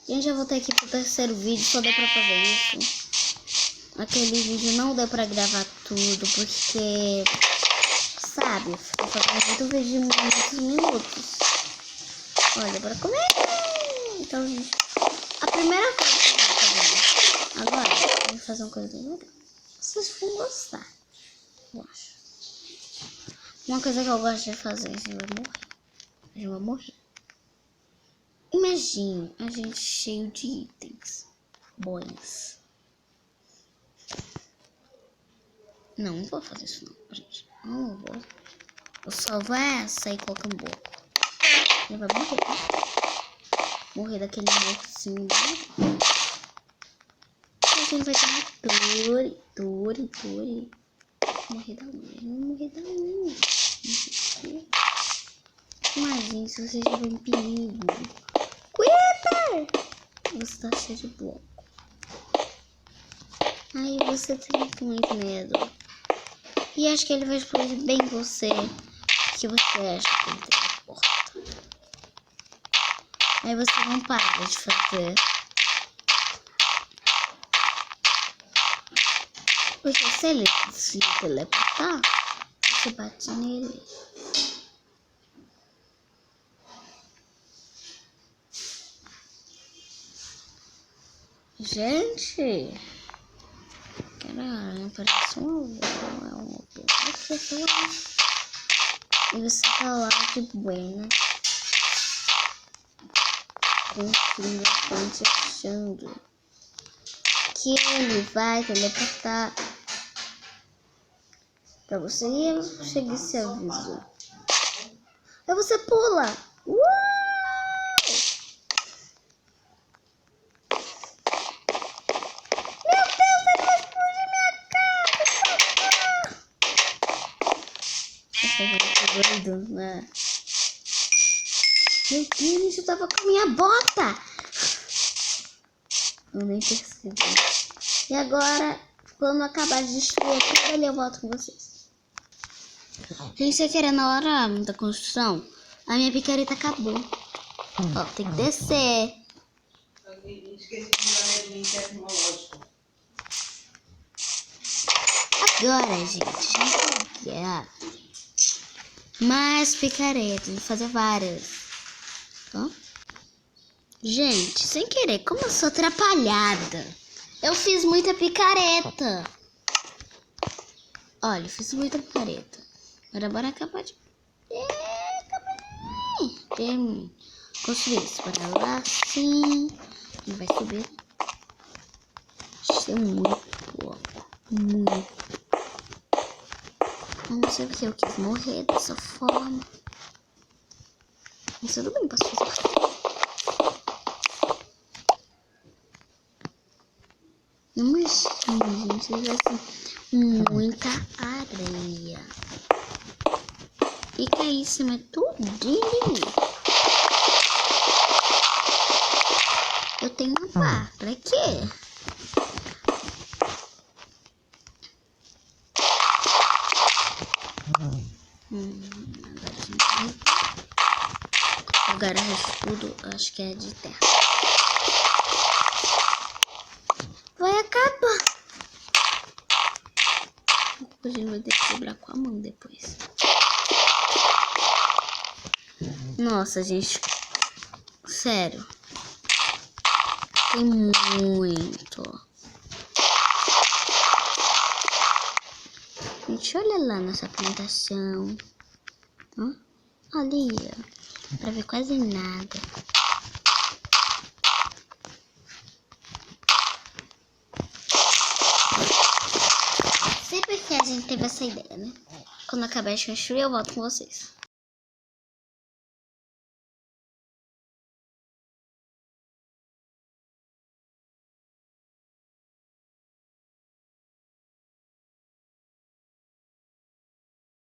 Gente, já voltei aqui pro terceiro vídeo, só deu pra fazer isso. Aquele vídeo não deu pra gravar tudo, porque, sabe, eu fico fazendo muito vídeo de muitos minutos. Olha, bora comer! Então, gente, a primeira coisa que eu vou fazer agora, eu vou fazer uma coisa bem legal. Vocês vão gostar, eu acho. Uma coisa que eu gosto de fazer, a gente vai morrer. Imagine a gente cheio de itens bons. Não vou fazer isso não, gente. Não vou. Eu só vou sair colocando boca. Ele vai morrer. Morrer daquele morcinho. A gente vai ter Tori. Morrer da unha. Imagina se você estiver em perigo. Creeper! Você tá cheio de bloco. Aí você tem muito medo. E acho que ele vai explodir bem você. Que você acha que ele tem a porta. Aí você não para de fazer. Porque se ele se teleportar, você bate nele. Gente, caralho, parece uma pessoa. E você tá lá de buena, confiante, achando que ele vai teleportar pra você e chega esse aviso. Aí você pula. Doido, né? Meu Deus, eu tava com a minha bota. Eu nem percebi. E agora, quando acabar de destruir tudo ali, eu volto com vocês. Gente, você querer na hora da construção, a minha picareta acabou. Ó, tem que descer. Agora, gente, mais picaretas, vou fazer várias. Ó. Gente, sem querer, como eu sou atrapalhada, eu fiz muita picareta. Olha, eu fiz muita picareta. Agora bora acabar de... construir isso para lá, assim. E vai subir. Isso é muito louco. Muito. Não sei porque eu quis morrer dessa forma. Mas tudo bem, posso fazer. Imagina, gente, vai ser muita areia. Fica aí em cima tudinho. Eu tenho uma pá, pra quê? Agora o resto tudo acho que é de terra. Vai acabar. A gente vai ter que quebrar com a mão depois. Nossa, gente. Sério. Tem muito. Gente, olha lá nossa plantação. Ó, ali, ó. Pra ver quase nada. Sempre que a gente teve essa ideia, né? Quando acabar de construir, eu volto com vocês.